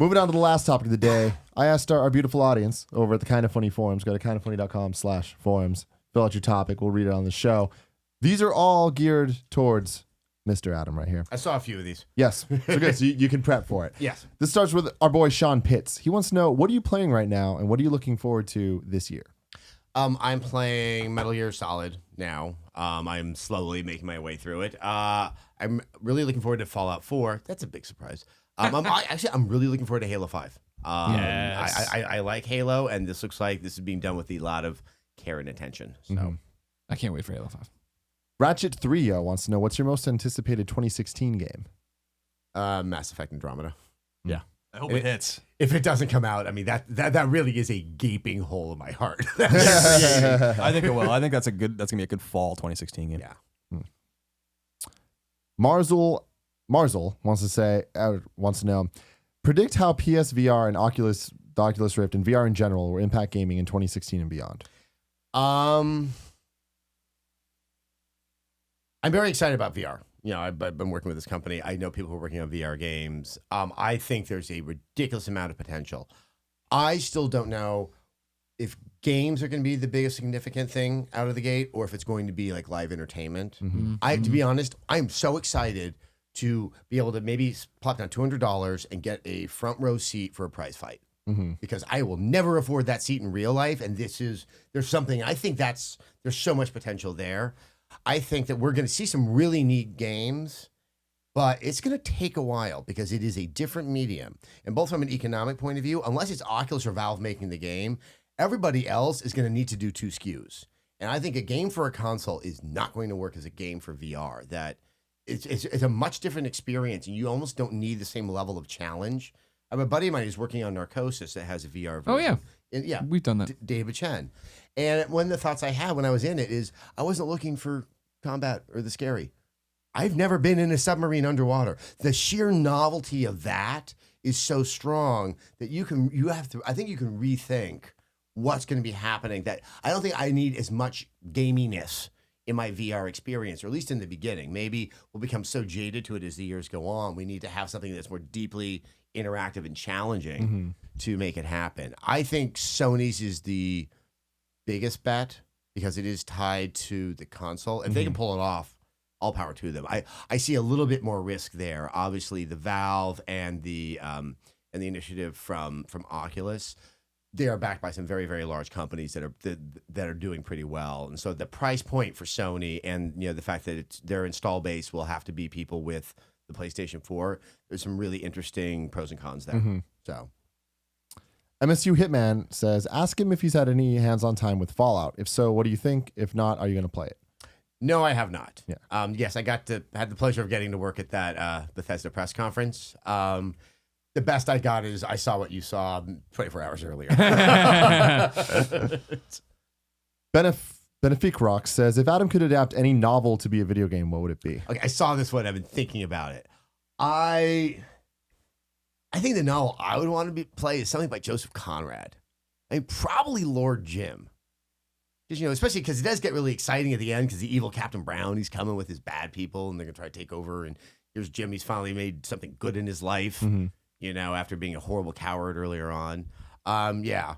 Moving on to the last topic of the day. I asked our beautiful audience over at the Kind of Funny forums. Go to kindoffunny.com/forums. Fill out your topic. We'll read it on the show. These are all geared towards Mr. Adam right here. I saw a few of these. Yes. So good. So you can prep for it. Yes. This starts with our boy Sean Pitts. He wants to know, what are you playing right now and what are you looking forward to this year? I'm playing Metal Gear Solid now. I'm slowly making my way through it. I'm really looking forward to Fallout 4. That's a big surprise. I'm really looking forward to Halo 5. Yes. I like Halo, and this looks like this is being done with a lot of care and attention. So I can't wait for Halo 5. Ratchet 3 wants to know, what's your most anticipated 2016 game? Mass Effect Andromeda. Yeah. I hope it hits. If it doesn't come out, I mean that really is a gaping hole in my heart. I think it will. I think that's gonna be a good fall 2016 game. Yeah. Marzul wants to know, predict how PSVR and the Oculus Rift and VR in general will impact gaming in 2016 and beyond. I'm very excited about VR. You know, I've been working with this company. I know people who are working on VR games. I think there's a ridiculous amount of potential. I still don't know if games are going to be the biggest significant thing out of the gate, or if it's going to be like live entertainment. To be honest, I'm so excited to be able to maybe plop down $200 and get a front row seat for a prize fight. Because I will never afford that seat in real life. And there's something, I think there's so much potential there. I think that we're going to see some really neat games, but it's going to take a while because it is a different medium. And both from an economic point of view, unless it's Oculus or Valve making the game, everybody else is going to need to do two SKUs. And I think a game for a console is not going to work as a game for VR. That it's a much different experience, and you almost don't need the same level of challenge. I have a buddy of mine who's working on Narcosis that has a VR version. Oh, yeah. And, yeah. We've done that. David Chen. And one of the thoughts I had when I was in it is I wasn't looking for combat or the scary. I've never been in a submarine underwater. The sheer novelty of that is so strong that I think you can rethink what's going to be happening. That I don't think I need as much gaminess in my VR experience, or at least in the beginning. Maybe we'll become so jaded to it as the years go on. We need to have something that's more deeply interactive and challenging to make it happen. I think Sony's is the biggest bet because it is tied to the console. If they can pull it off, all power to them. I see a little bit more risk there. Obviously, the Valve and the initiative from Oculus, they are backed by some very, very large companies that are doing pretty well. And so the price point for Sony and the fact that their install base will have to be people with the PlayStation 4, there's some really interesting pros and cons there. So MSU Hitman says, ask him if he's had any hands-on time with Fallout. If so, what do you think? If not, are you going to play it? No, I have not. Yeah. Yes, I had the pleasure of getting to work at that Bethesda press conference. The best I got is I saw what you saw 24 hours earlier. Benefic Rock says, if Adam could adapt any novel to be a video game, what would it be? Okay, I saw this one. I've been thinking about it. I think the novel I would want to play is something by Joseph Conrad. I mean, probably Lord Jim. Because, especially because it does get really exciting at the end because the evil Captain Brown, he's coming with his bad people and they're going to try to take over. And here's Jim. He's finally made something good in his life, after being a horrible coward earlier on. Yeah.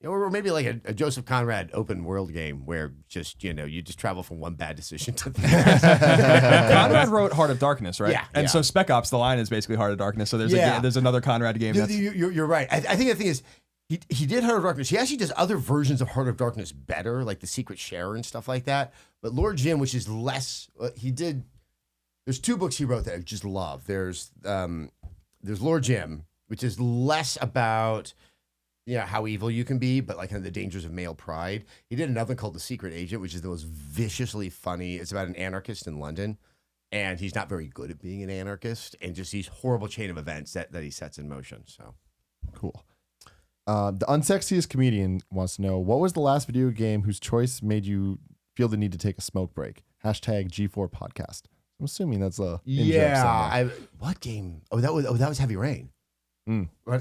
Or maybe like a Joseph Conrad open world game where just, you just travel from one bad decision to the next. Conrad wrote Heart of Darkness, right? Yeah. And so Spec Ops, the line is basically Heart of Darkness. So there's another Conrad game. You're right. I think the thing is, he did Heart of Darkness. He actually does other versions of Heart of Darkness better, like the Secret Share and stuff like that. But Lord Jim, which is less, there's two books he wrote that I just love. There's Lord Jim, which is less about how evil you can be, but like kind of the dangers of male pride. He did another called The Secret Agent, which is the most viciously funny. It's about an anarchist in London, and he's not very good at being an anarchist, and just these horrible chain of events that he sets in motion. So cool. The unsexiest comedian wants to know, what was the last video game whose choice made you feel the need to take a smoke break? Hashtag G4 podcast. I'm assuming that's a what game? That was Heavy Rain.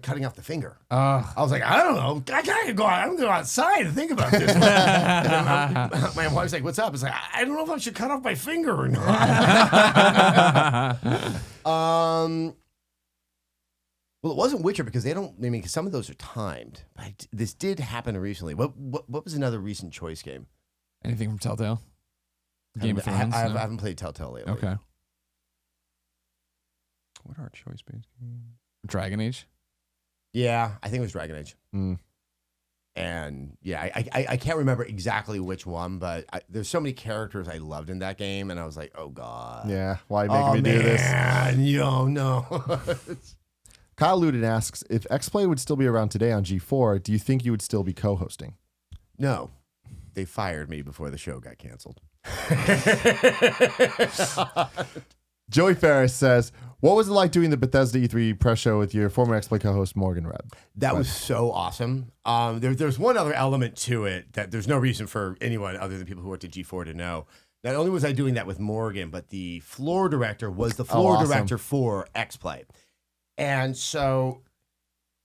Cutting off the finger. I was like, I don't know. I'm gonna go outside and think about this. My wife's like, "What's up?" It's like, I don't know if I should cut off my finger or not. Well, it wasn't Witcher because they don't. I mean, 'cause some of those are timed. But this did happen recently. What was another recent choice game? Anything from Telltale? Game of I Thrones? No? haven't played Telltale lately. Okay. What are choice-based games? Dragon Age? Yeah, I think it was Dragon Age. Mm. And yeah, I can't remember exactly which one, but there's so many characters I loved in that game, and I was like, oh god, Yeah, why making me do this? Yo, no. Kyle Luden asks, if XPlay would still be around today on G4, do you think you would still be co-hosting? No, they fired me before the show got canceled. Joey Ferris says, what was it like doing the Bethesda E3 press show with your former XPlay co-host Morgan Reb? That was so awesome. There's one other element to it that there's no reason for anyone other than people who worked at G4 to know. Not only was I doing that with Morgan, but the floor director was the floor director for XPlay. And so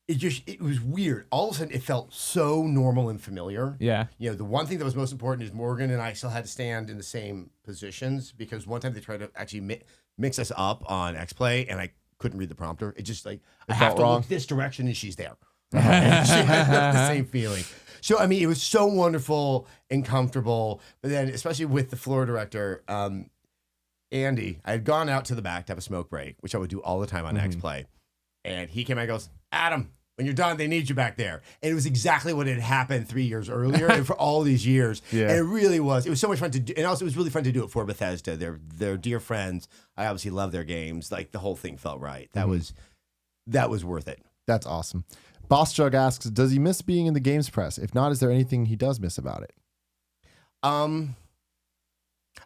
it was weird. All of a sudden, it felt so normal and familiar. Yeah. You know, the one thing that was most important is Morgan and I still had to stand in the same positions because one time they tried to actually mix us up on XPlay, and I couldn't read the prompter. It just like, I have to look this direction, and she's there. And she had the same feeling. So, I mean, it was so wonderful and comfortable. But then, especially with the floor director, Andy, I had gone out to the back to have a smoke break, which I would do all the time on XPlay. And he came out and goes, Adam, when you're done, they need you back there. And it was exactly what had happened 3 years earlier and for all these years. Yeah. And it really was. It was so much fun to do. And also, it was really fun to do it for Bethesda. They're dear friends. I obviously love their games. Like, the whole thing felt right. That was worth it. That's awesome. Boss Jug asks, does he miss being in the games press? If not, is there anything he does miss about it?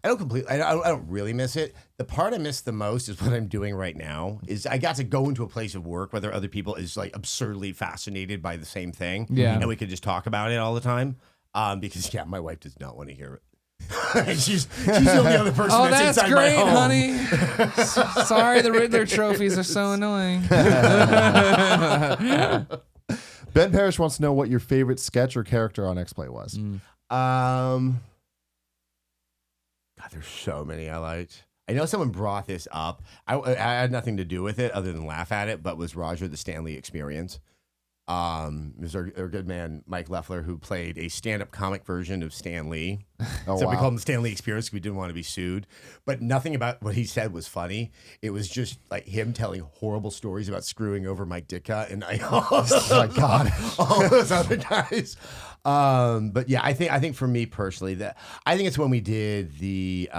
I don't really miss it. The part I miss the most is what I'm doing right now. Is I got to go into a place of work where there are other people is like absurdly fascinated by the same thing. Yeah. And we could just talk about it all the time. Because my wife does not want to hear it. she's the only other person that's inside my home. Honey. Sorry, the Riddler trophies are so annoying. Ben Parrish wants to know what your favorite sketch or character on XPlay was. God, there's so many I liked. I know someone brought this up. I had nothing to do with it other than laugh at it, but was Roger the Stanley Experience. It was our good man, Mike Leffler, who played a stand-up comic version of Stan Lee. We called him the Stanley Experience because we didn't want to be sued. But nothing about what he said was funny. It was just like him telling horrible stories about screwing over Mike Ditka and oh my God, all those other guys. But yeah, I think for me personally, I think it's when we did the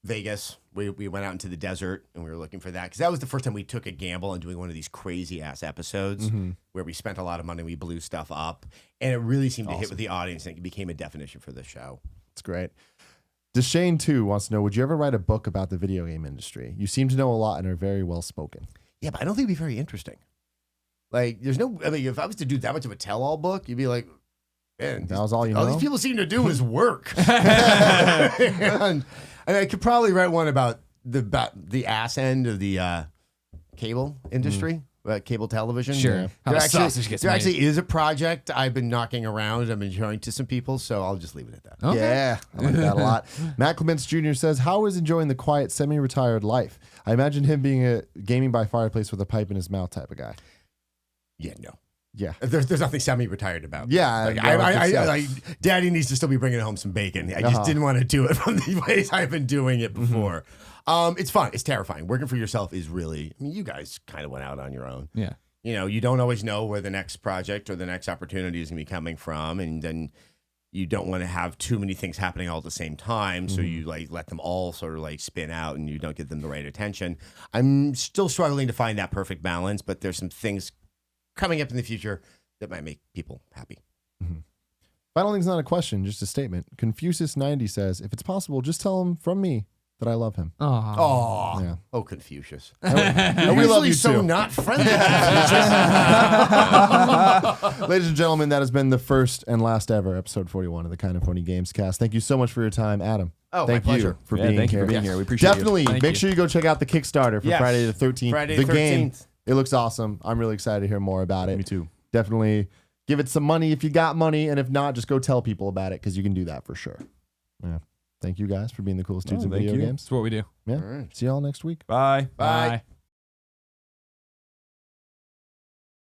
Vegas. We went out into the desert and we were looking for that because that was the first time we took a gamble on doing one of these crazy ass episodes where we spent a lot of money, we blew stuff up, and it really seemed to hit with the audience and it became a definition for the show. It's great. Deshane too wants to know, would you ever write a book about the video game industry? You seem to know a lot and are very well spoken. Yeah, but I don't think it'd be very interesting. Like, if I was to do that much of a tell-all book, you'd be like, man, that was all you know? All these people seem to do is work. And I could probably write one about the ass end of the cable industry, cable television. Sure. There actually is a project I've been knocking around. I've been showing to some people, so I'll just leave it at that. Okay. Yeah, I like that a lot. Matt Clements Jr. says, how is enjoying the quiet, semi-retired life? I imagine him being a gaming by fireplace with a pipe in his mouth type of guy. Yeah, no. Yeah. There's nothing semi-retired about. Yeah. Daddy needs to still be bringing home some bacon. I just didn't want to do it from the ways I've been doing it before. It's fun. It's terrifying. Working for yourself is really, you guys kind of went out on your own. Yeah. You don't always know where the next project or the next opportunity is going to be coming from. And then you don't want to have too many things happening all at the same time. So you let them all sort of spin out and you don't give them the right attention. I'm still struggling to find that perfect balance, but there's some things coming up in the future that might make people happy. Final thing's not a question, just a statement. Confucius90 says, if it's possible, just tell him from me that I love him. Oh, yeah. Oh, Confucius. And we love you so too. not friendly. Ladies and gentlemen, that has been the first and last ever episode 41 of the Kind of Funny Gamescast. Thank you so much for your time, Adam. Oh, thank my you pleasure. for being thank here. you for being here. We appreciate Definitely you. make sure you go check out the Kickstarter for Friday the 13th. Friday the 13th. game. It looks awesome. I'm really excited to hear more about it. Me too. Definitely give it some money if you got money, and if not, just go tell people about it because you can do that for sure. Yeah. Thank you guys for being the coolest dudes in video games. That's what we do. Yeah. See y'all next week. Bye. Bye.